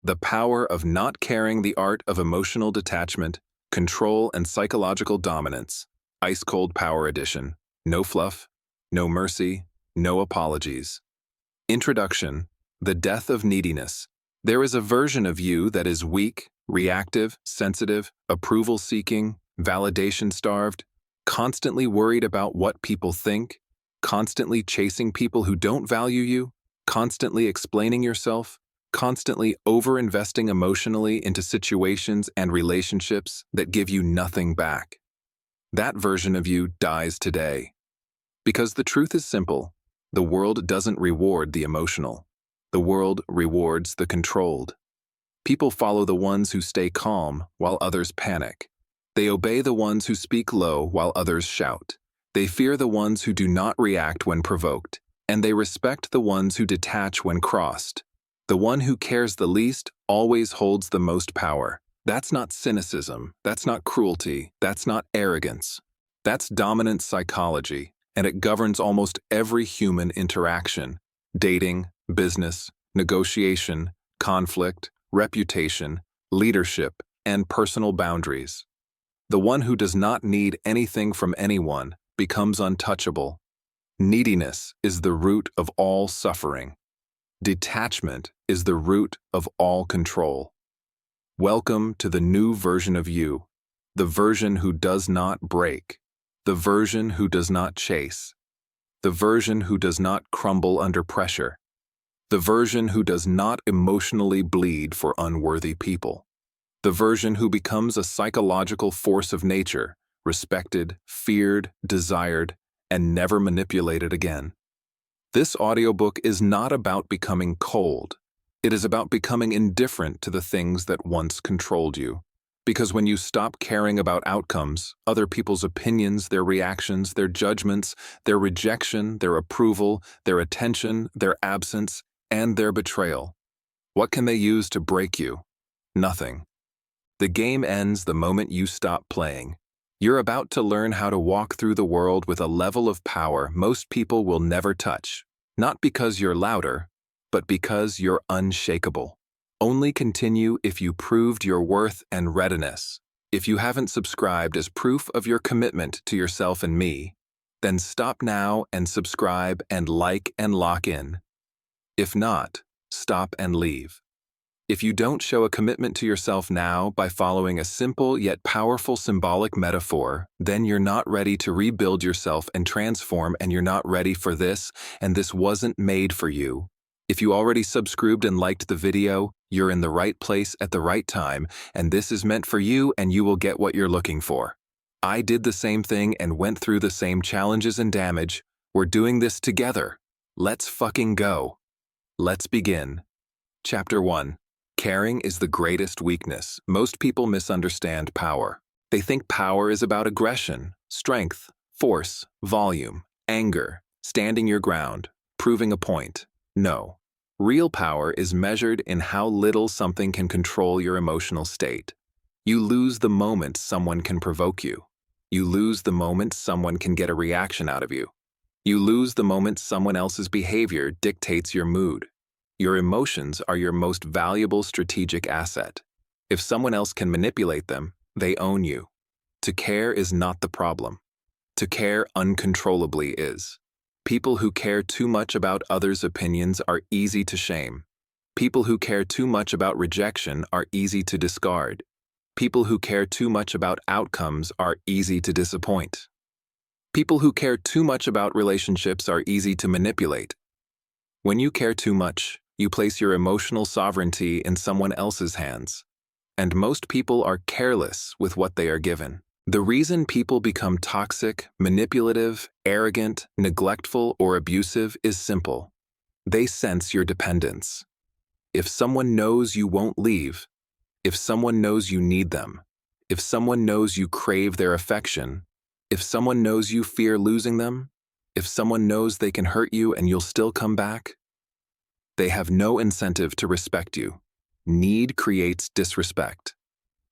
The Power of Not Caring, the Art of Emotional Detachment, Control and Psychological Dominance, Ice Cold Power Edition, No Fluff, No Mercy, No Apologies. Introduction: The Death of Neediness. There is a version of you that is weak, reactive, sensitive, approval-seeking, validation-starved, constantly worried about what people think, constantly chasing people who don't value you, constantly explaining yourself, constantly over-investing emotionally into situations and relationships that give you nothing back. That version of you dies today. Because the truth is simple: the world doesn't reward the emotional. The world rewards the controlled. People follow the ones who stay calm while others panic. They obey the ones who speak low while others shout. They fear the ones who do not react when provoked, and they respect the ones who detach when crossed. The one who cares the least always holds the most power. That's not cynicism, that's not cruelty, that's not arrogance. That's dominant psychology, and it governs almost every human interaction: dating, business, negotiation, conflict, reputation, leadership, and personal boundaries. The one who does not need anything from anyone becomes untouchable. Neediness is the root of all suffering. Detachment is the root of all control. Welcome to the new version of you, the version who does not break, the version who does not chase, the version who does not crumble under pressure, the version who does not emotionally bleed for unworthy people, the version who becomes a psychological force of nature, respected, feared, desired, and never manipulated again. This audiobook is not about becoming cold. It is about becoming indifferent to the things that once controlled you. Because when you stop caring about outcomes, other people's opinions, their reactions, their judgments, their rejection, their approval, their attention, their absence, and their betrayal, what can they use to break you? Nothing. The game ends the moment you stop playing. You're about to learn how to walk through the world with a level of power most people will never touch. Not because you're louder, but because you're unshakable. Only continue if you proved your worth and readiness. If you haven't subscribed as proof of your commitment to yourself and me, then stop now and subscribe and like and lock in. If not, stop and leave. If you don't show a commitment to yourself now by following a simple yet powerful symbolic metaphor, then you're not ready to rebuild yourself and transform, and you're not ready for this, and this wasn't made for you. If you already subscribed and liked the video, you're in the right place at the right time, and this is meant for you, and you will get what you're looking for. I did the same thing and went through the same challenges and damage. We're doing this together. Let's fucking go. Let's begin. Chapter 1. Caring is the greatest weakness. Most people misunderstand power. They think power is about aggression, strength, force, volume, anger, standing your ground, proving a point. No. Real power is measured in how little something can control your emotional state. You lose the moment someone can provoke you. You lose the moment someone can get a reaction out of you. You lose the moment someone else's behavior dictates your mood. Your emotions are your most valuable strategic asset. If someone else can manipulate them, they own you. To care is not the problem. To care uncontrollably is. People who care too much about others' opinions are easy to shame. People who care too much about rejection are easy to discard. People who care too much about outcomes are easy to disappoint. People who care too much about relationships are easy to manipulate. When you care too much, you place your emotional sovereignty in someone else's hands. And most people are careless with what they are given. The reason people become toxic, manipulative, arrogant, neglectful, or abusive is simple. They sense your dependence. If someone knows you won't leave, if someone knows you need them, if someone knows you crave their affection, if someone knows you fear losing them, if someone knows they can hurt you and you'll still come back, they have no incentive to respect you. Need creates disrespect.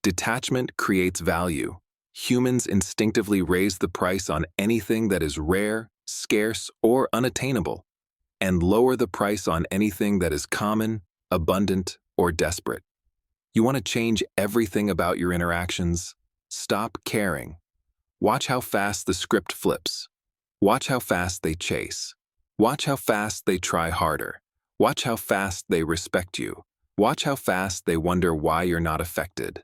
Detachment creates value. Humans instinctively raise the price on anything that is rare, scarce, or unattainable, and lower the price on anything that is common, abundant, or desperate. You want to change everything about your interactions? Stop caring. Watch how fast the script flips. Watch how fast they chase. Watch how fast they try harder. Watch how fast they respect you. Watch how fast they wonder why you're not affected.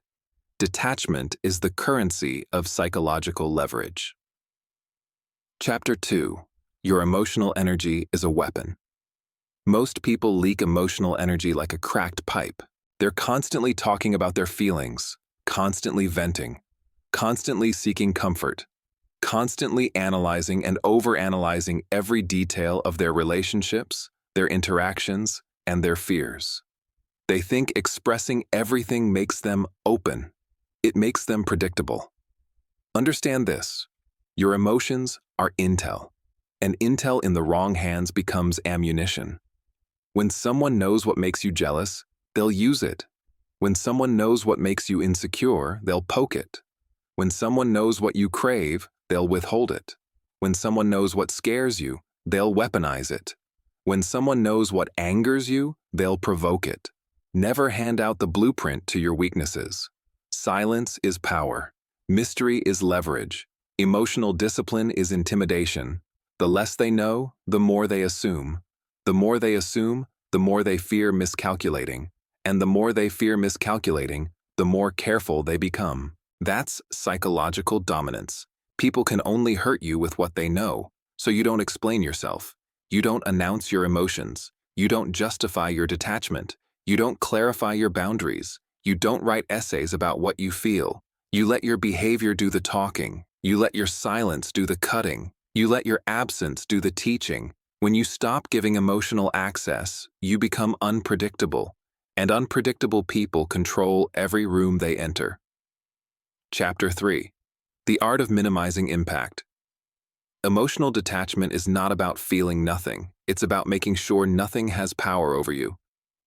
Detachment is the currency of psychological leverage. Chapter 2. Your emotional energy is a weapon. Most people leak emotional energy like a cracked pipe. They're constantly talking about their feelings, constantly venting, constantly seeking comfort, constantly analyzing and overanalyzing every detail of their relationships, their interactions, and their fears. They think expressing everything makes them open. It makes them predictable. Understand this: your emotions are intel, and intel in the wrong hands becomes ammunition. When someone knows what makes you jealous, they'll use it. When someone knows what makes you insecure, they'll poke it. When someone knows what you crave, they'll withhold it. When someone knows what scares you, they'll weaponize it. When someone knows what angers you, they'll provoke it. Never hand out the blueprint to your weaknesses. Silence is power. Mystery is leverage. Emotional discipline is intimidation. The less they know, the more they assume. The more they assume, the more they fear miscalculating. And the more they fear miscalculating, the more careful they become. That's psychological dominance. People can only hurt you with what they know, so you don't explain yourself. You don't announce your emotions. You don't justify your detachment. You don't clarify your boundaries. You don't write essays about what you feel. You let your behavior do the talking. You let your silence do the cutting. You let your absence do the teaching. When you stop giving emotional access, you become unpredictable, and unpredictable people control every room they enter. Chapter 3. The Art of Minimizing Impact. Emotional detachment is not about feeling nothing. It's about making sure nothing has power over you.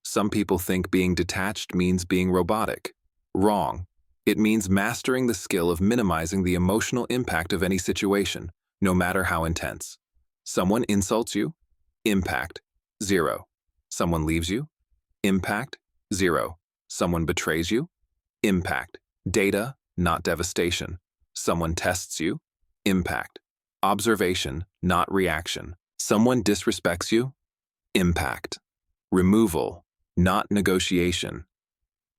Some people think being detached means being robotic. Wrong. It means mastering the skill of minimizing the emotional impact of any situation, no matter how intense. Someone insults you? Impact, 0. Someone leaves you? Impact, 0. Someone betrays you? Impact, data, not devastation. Someone tests you? Impact, observation, not reaction. Someone disrespects you? Impact, removal, not negotiation.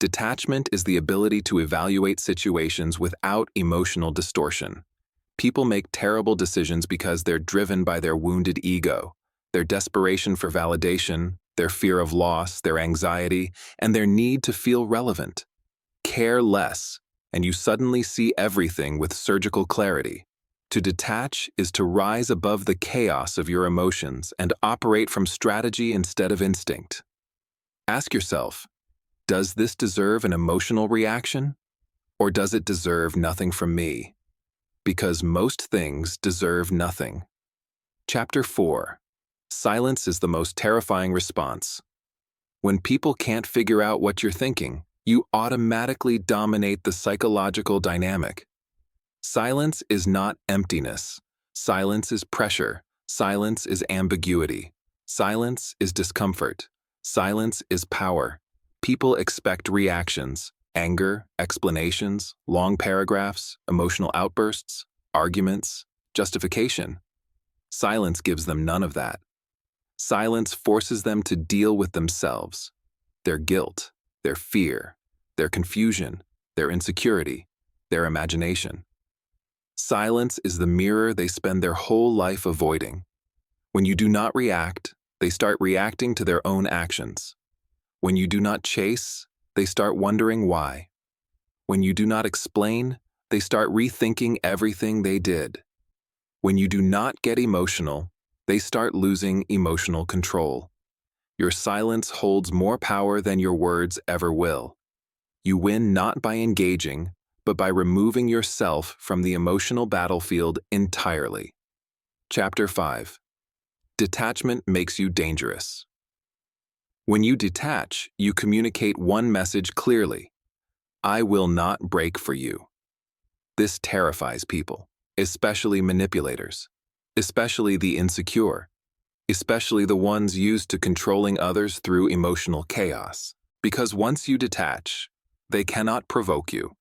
Detachment is the ability to evaluate situations without emotional distortion. People make terrible decisions because they're driven by their wounded ego, their desperation for validation, their fear of loss, their anxiety, and their need to feel relevant. Care less, and you suddenly see everything with surgical clarity. To detach is to rise above the chaos of your emotions and operate from strategy instead of instinct. Ask yourself, does this deserve an emotional reaction? Or does it deserve nothing from me? Because most things deserve nothing. Chapter 4. Silence is the most terrifying response. When people can't figure out what you're thinking, you automatically dominate the psychological dynamic. Silence is not emptiness. Silence is pressure. Silence is ambiguity. Silence is discomfort. Silence is power. People expect reactions, anger, explanations, long paragraphs, emotional outbursts, arguments, justification. Silence gives them none of that. Silence forces them to deal with themselves, their guilt, their fear, their confusion, their insecurity, their imagination. Silence is the mirror they spend their whole life avoiding. When you do not react, they start reacting to their own actions. When you do not chase, they start wondering why. When you do not explain, they start rethinking everything they did. When you do not get emotional, they start losing emotional control. Your silence holds more power than your words ever will. You win not by engaging, but by removing yourself from the emotional battlefield entirely. Chapter 5. Detachment makes you dangerous. When you detach, you communicate one message clearly: I will not break for you. This terrifies people, especially manipulators, especially the insecure, especially the ones used to controlling others through emotional chaos. Because once you detach, they cannot provoke you.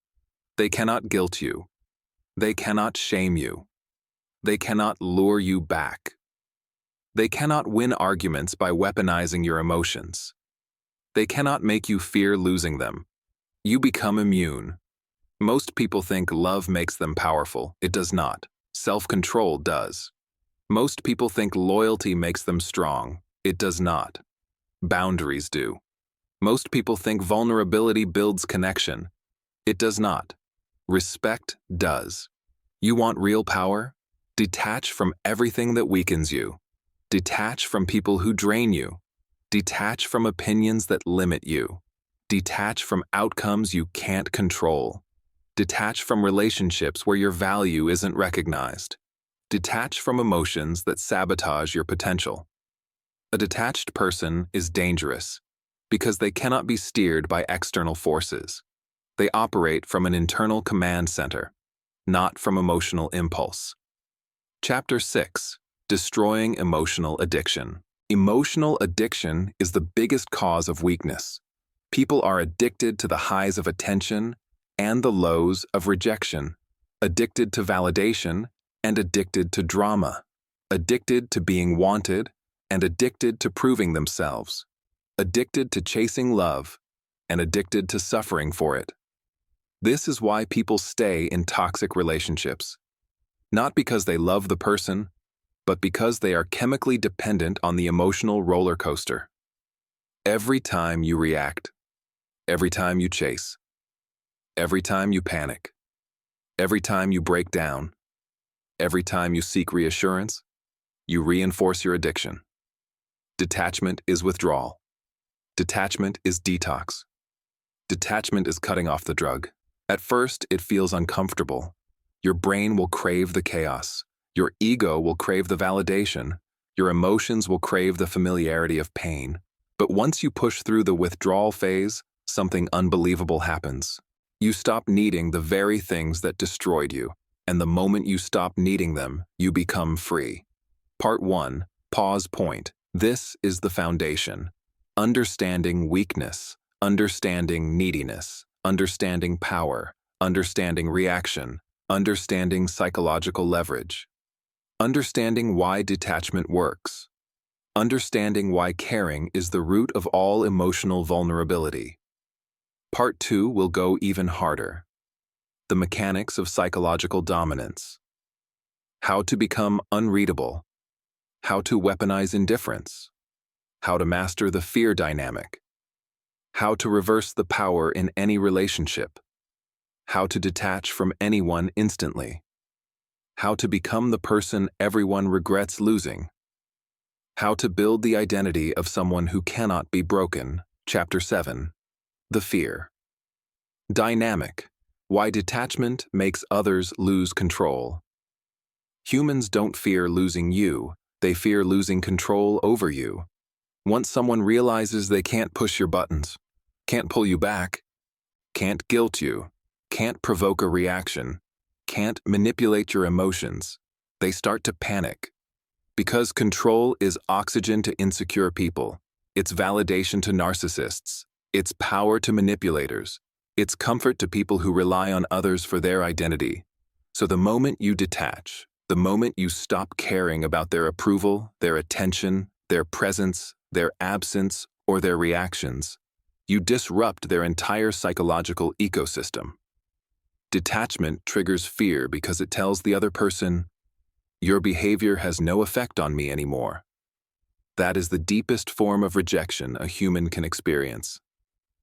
They cannot guilt you. They cannot shame you. They cannot lure you back. They cannot win arguments by weaponizing your emotions. They cannot make you fear losing them. You become immune. Most people think love makes them powerful. It does not. Self-control does. Most people think loyalty makes them strong. It does not. Boundaries do. Most people think vulnerability builds connection. It does not. Respect does. You want real power? Detach from everything that weakens you. Detach from people who drain you. Detach from opinions that limit you. Detach from outcomes you can't control. Detach from relationships where your value isn't recognized. Detach from emotions that sabotage your potential. A detached person is dangerous because they cannot be steered by external forces. They operate from an internal command center, not from emotional impulse. Chapter 6. Destroying emotional addiction. Emotional addiction is the biggest cause of weakness. People are addicted to the highs of attention and the lows of rejection, addicted to validation and addicted to drama, addicted to being wanted and addicted to proving themselves, addicted to chasing love and addicted to suffering for it. This is why people stay in toxic relationships, not because they love the person, but because they are chemically dependent on the emotional roller coaster. Every time you react, every time you chase, every time you panic, every time you break down, every time you seek reassurance, you reinforce your addiction. Detachment is withdrawal. Detachment is detox. Detachment is cutting off the drug. At first, it feels uncomfortable. Your brain will crave the chaos. Your ego will crave the validation. Your emotions will crave the familiarity of pain. But once you push through the withdrawal phase, something unbelievable happens. You stop needing the very things that destroyed you, and the moment you stop needing them, you become free. Part 1. Pause point. This is the foundation. Understanding weakness, understanding neediness, understanding power, understanding reaction, understanding psychological leverage. Understanding why detachment works. Understanding why caring is the root of all emotional vulnerability. Part 2 will go even harder. The mechanics of psychological dominance. How to become unreadable. How to weaponize indifference. How to master the fear dynamic. How to reverse the power in any relationship. How to detach from anyone instantly. How to become the person everyone regrets losing. How to build the identity of someone who cannot be broken. Chapter 7. The fear. Dynamic. Why detachment makes others lose control. Humans don't fear losing you, they fear losing control over you. Once someone realizes they can't push your buttons, can't pull you back, can't guilt you, can't provoke a reaction, can't manipulate your emotions, they start to panic. Because control is oxygen to insecure people, it's validation to narcissists, it's power to manipulators, it's comfort to people who rely on others for their identity. So the moment you detach, the moment you stop caring about their approval, their attention, their presence, their absence, or their reactions, you disrupt their entire psychological ecosystem. Detachment triggers fear because it tells the other person, your behavior has no effect on me anymore. That is the deepest form of rejection a human can experience.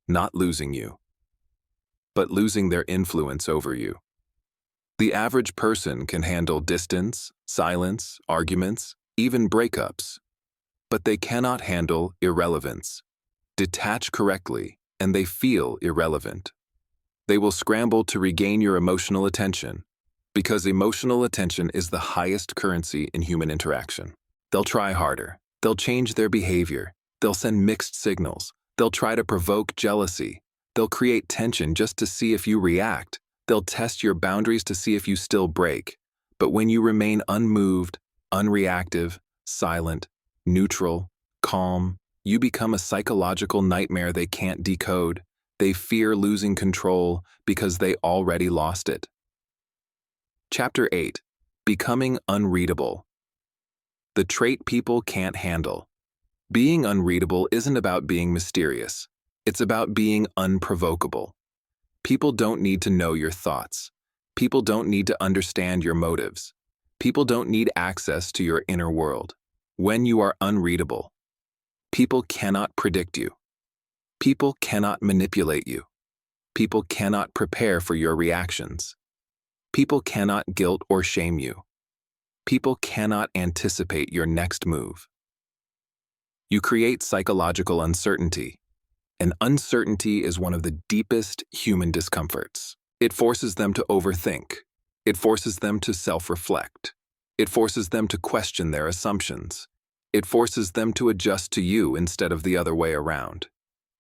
Not losing you, but losing their influence over you. The average person can handle distance, silence, arguments, even breakups, but they cannot handle irrelevance. Detach correctly, and they feel irrelevant. They will scramble to regain your emotional attention, because emotional attention is the highest currency in human interaction. They'll try harder. They'll change their behavior. They'll send mixed signals. They'll try to provoke jealousy. They'll create tension just to see if you react. They'll test your boundaries to see if you still break. But when you remain unmoved, unreactive, silent, neutral, calm, You become a psychological nightmare they can't decode. They fear losing control because they already lost it. Chapter 8. Becoming unreadable. The trait people can't handle. Being unreadable isn't about being mysterious. It's about being unprovokable. People don't need to know your thoughts. People don't need to understand your motives. People don't need access to your inner world. When you are unreadable, people cannot predict you. People cannot manipulate you. People cannot prepare for your reactions. People cannot guilt or shame you. People cannot anticipate your next move. You create psychological uncertainty. And uncertainty is one of the deepest human discomforts. It forces them to overthink. It forces them to self-reflect. It forces them to question their assumptions. It forces them to adjust to you instead of the other way around.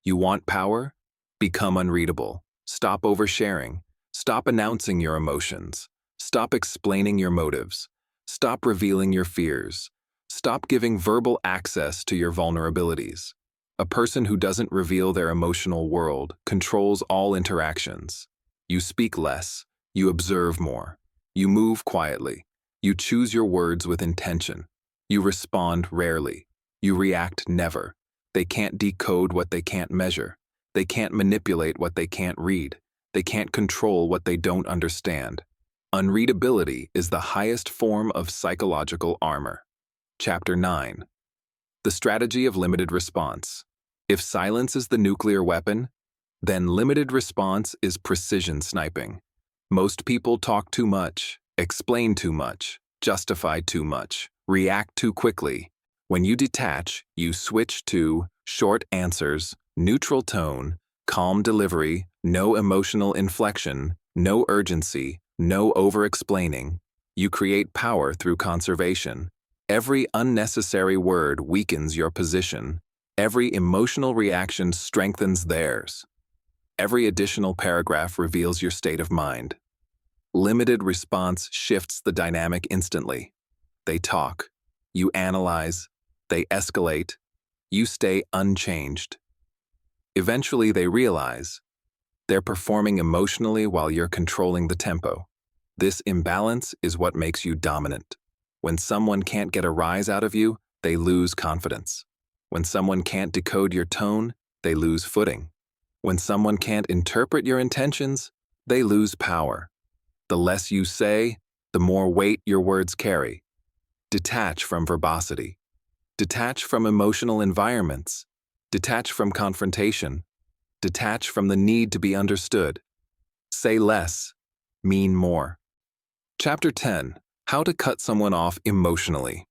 You want power? Become unreadable. Stop oversharing. Stop announcing your emotions. Stop explaining your motives. Stop revealing your fears. Stop giving verbal access to your vulnerabilities. A person who doesn't reveal their emotional world controls all interactions. You speak less. You observe more. You move quietly. You choose your words with intention. You respond rarely. You react never. They can't decode what they can't measure. They can't manipulate what they can't read. They can't control what they don't understand. Unreadability is the highest form of psychological armor. Chapter 9. The strategy of limited response. If silence is the nuclear weapon, then limited response is precision sniping. Most people talk too much, explain too much, justify too much, react too quickly. When you detach, you switch to short answers, neutral tone, calm delivery, no emotional inflection, no urgency, no over-explaining. You create power through conservation. Every unnecessary word weakens your position. Every emotional reaction strengthens theirs. Every additional paragraph reveals your state of mind. Limited response shifts the dynamic instantly. They talk. You analyze. They escalate. You stay unchanged. Eventually they realize they're performing emotionally while you're controlling the tempo. This imbalance is what makes you dominant. When someone can't get a rise out of you, they lose confidence. When someone can't decode your tone, they lose footing. When someone can't interpret your intentions, they lose power. The less you say, the more weight your words carry. Detach from verbosity. Detach from emotional environments. Detach from confrontation. Detach from the need to be understood. Say less. Mean more. Chapter 10. How to cut someone off emotionally.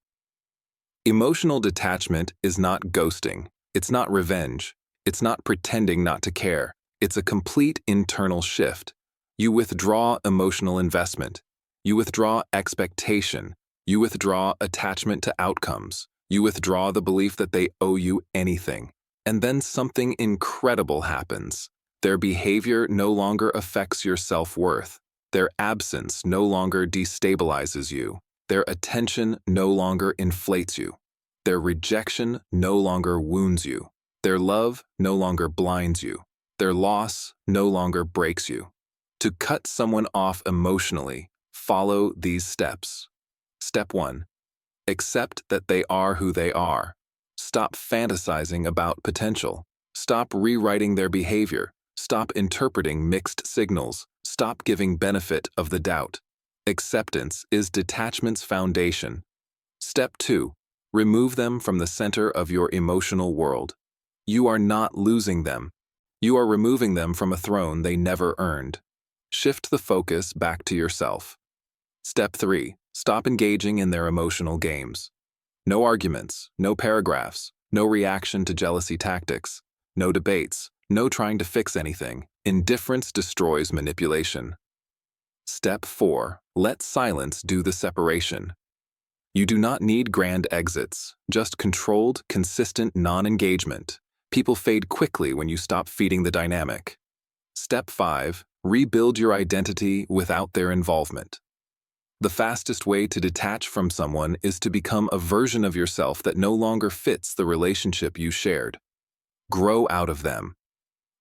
Emotional detachment is not ghosting. It's not revenge. It's not pretending not to care. It's a complete internal shift. You withdraw emotional investment. You withdraw expectation. You withdraw attachment to outcomes. You withdraw the belief that they owe you anything. And then something incredible happens. Their behavior no longer affects your self-worth. Their absence no longer destabilizes you. Their attention no longer inflates you. Their rejection no longer wounds you. Their love no longer blinds you. Their loss no longer breaks you. To cut someone off emotionally, follow these steps. Step 1. Accept that they are who they are. Stop fantasizing about potential. Stop rewriting their behavior. Stop interpreting mixed signals. Stop giving benefit of the doubt. Acceptance is detachment's foundation. Step 2. Remove them from the center of your emotional world. You are not losing them. You are removing them from a throne they never earned. Shift the focus back to yourself. Step 3. Stop engaging in their emotional games. No arguments, no paragraphs, no reaction to jealousy tactics, no debates, no trying to fix anything. Indifference destroys manipulation. Step 4. Let silence do the separation. You do not need grand exits, just controlled, consistent non-engagement. People fade quickly when you stop feeding the dynamic. Step 5. Rebuild your identity without their involvement. The fastest way to detach from someone is to become a version of yourself that no longer fits the relationship you shared. Grow out of them.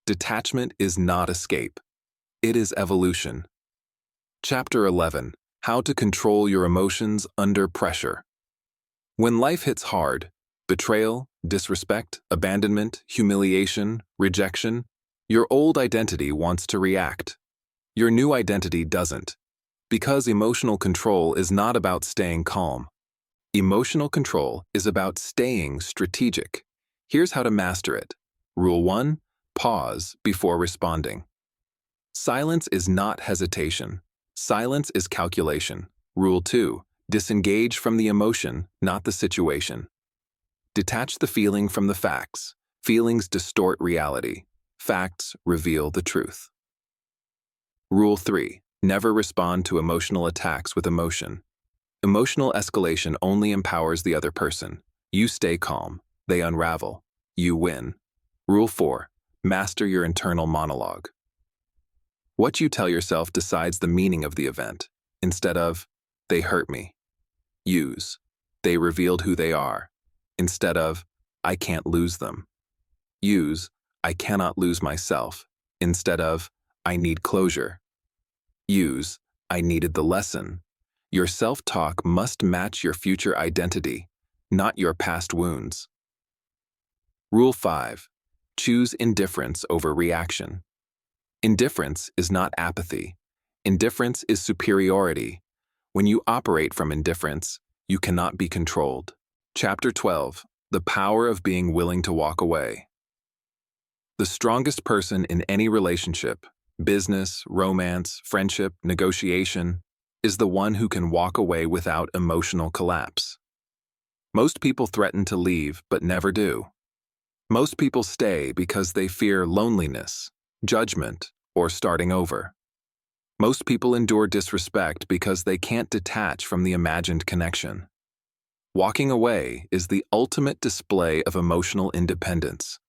Detachment is not escape. It is evolution. Chapter 11. How to control your emotions under pressure. When life hits hard, betrayal, disrespect, abandonment, humiliation, rejection, your old identity wants to react. Your new identity doesn't. Because emotional control is not about staying calm. Emotional control is about staying strategic. Here's how to master it. Rule 1. Pause before responding. Silence is not hesitation. Silence is calculation. Rule 2. Disengage from the emotion, not the situation. Detach the feeling from the facts. Feelings distort reality. Facts reveal the truth. Rule 3. Never respond to emotional attacks with emotion. Emotional escalation only empowers the other person. You stay calm. They unravel. You win. Rule 4. Master your internal monologue. What you tell yourself decides the meaning of the event. Instead of, they hurt me. Use, they revealed who they are. Instead of, I can't lose them. Use, I cannot lose myself. Instead of, I need closure. Use, I needed the lesson. Your self-talk must match your future identity, not your past wounds. Rule 5. Choose indifference over reaction. Indifference is not apathy. Indifference is superiority. When you operate from indifference, you cannot be controlled. Chapter 12. The power of being willing to walk away. The strongest person in any relationship, business, romance, friendship, negotiation, is the one who can walk away without emotional collapse. Most people threaten to leave but never do. Most people stay because they fear loneliness, judgment, or starting over. Most people endure disrespect because they can't detach from the imagined connection. Walking away is the ultimate display of emotional independence.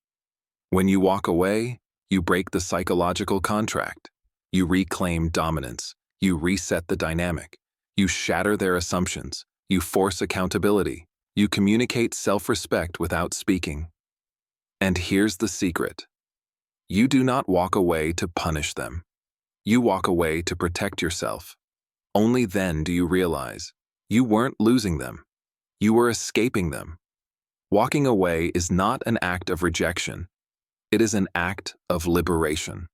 When you walk away, you break the psychological contract. You reclaim dominance. You reset the dynamic. You shatter their assumptions. You force accountability. You communicate self-respect without speaking. And here's the secret. You do not walk away to punish them. You walk away to protect yourself. Only then do you realize you weren't losing them. You were escaping them. Walking away is not an act of rejection. It is an act of liberation.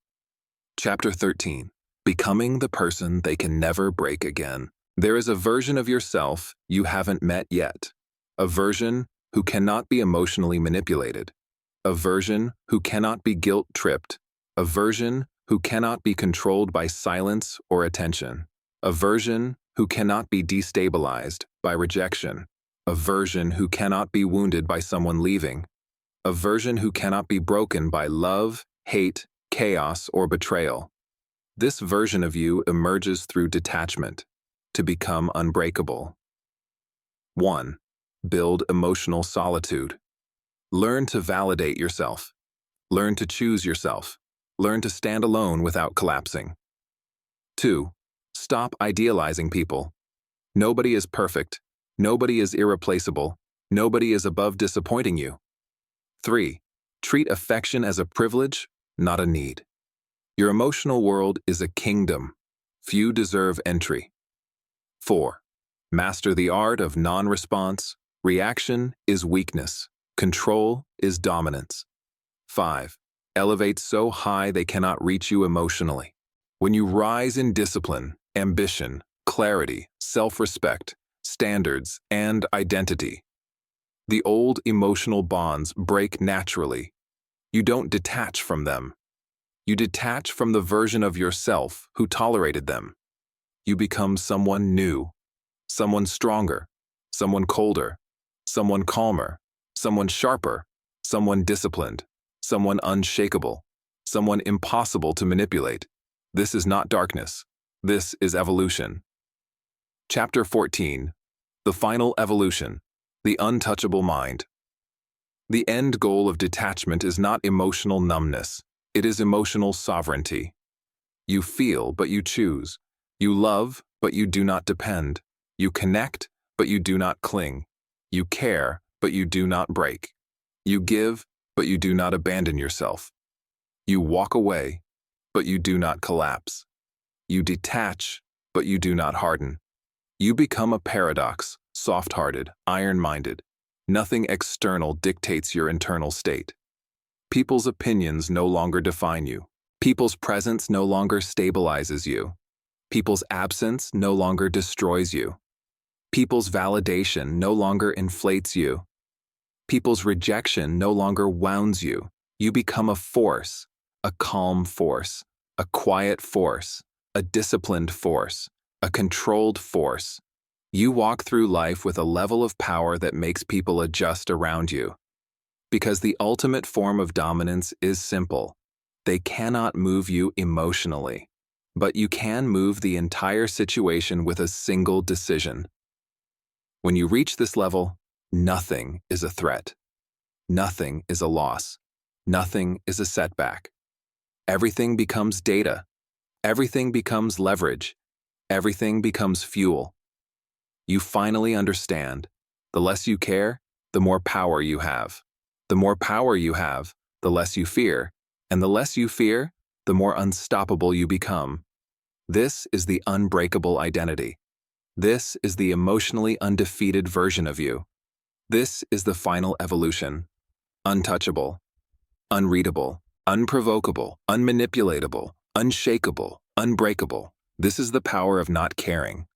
Chapter 13. Becoming the person they can never break again. There is a version of yourself you haven't met yet. A version who cannot be emotionally manipulated. A version who cannot be guilt-tripped. A version who cannot be controlled by silence or attention. A version who cannot be destabilized by rejection. A version who cannot be wounded by someone leaving. A version who cannot be broken by love, hate, chaos, or betrayal. This version of you emerges through detachment to become unbreakable. 1. Build emotional solitude. Learn to validate yourself. Learn to choose yourself. Learn to stand alone without collapsing. 2. Stop idealizing people. Nobody is perfect. Nobody is irreplaceable. Nobody is above disappointing you. 3. Treat affection as a privilege, not a need. Your emotional world is a kingdom. Few deserve entry. 4. Master the art of non-response. Reaction is weakness. Control is dominance. 5. Elevate so high they cannot reach you emotionally. When you rise in discipline, ambition, clarity, self-respect, standards, and identity, the old emotional bonds break naturally. You don't detach from them. You detach from the version of yourself who tolerated them. You become someone new, someone stronger, someone colder, someone calmer, someone sharper, someone disciplined, someone unshakable, someone impossible to manipulate. This is not darkness. This is evolution. Chapter 14. The final evolution. The untouchable mind. The end goal of detachment is not emotional numbness. It is emotional sovereignty. You feel, but you choose. You love, but you do not depend. You connect, but you do not cling. You care, but you do not break. You give, but you do not abandon yourself. You walk away, but you do not collapse. You detach, but you do not harden. You become a paradox, soft-hearted, iron-minded. Nothing external dictates your internal state. People's opinions no longer define you. People's presence no longer stabilizes you. People's absence no longer destroys you. People's validation no longer inflates you. People's rejection no longer wounds you. You become a force, a calm force, a quiet force, a disciplined force, a controlled force. You walk through life with a level of power that makes people adjust around you. Because the ultimate form of dominance is simple. They cannot move you emotionally, but you can move the entire situation with a single decision. When you reach this level, nothing is a threat. Nothing is a loss. Nothing is a setback. Everything becomes data. Everything becomes leverage. Everything becomes fuel. You finally understand. The less you care, the more power you have. The more power you have, the less you fear. And the less you fear, the more unstoppable you become. This is the unbreakable identity. This is the emotionally undefeated version of you. This is the final evolution. Untouchable, unreadable, unprovokable, unmanipulatable, unshakable, unbreakable. This is the power of not caring.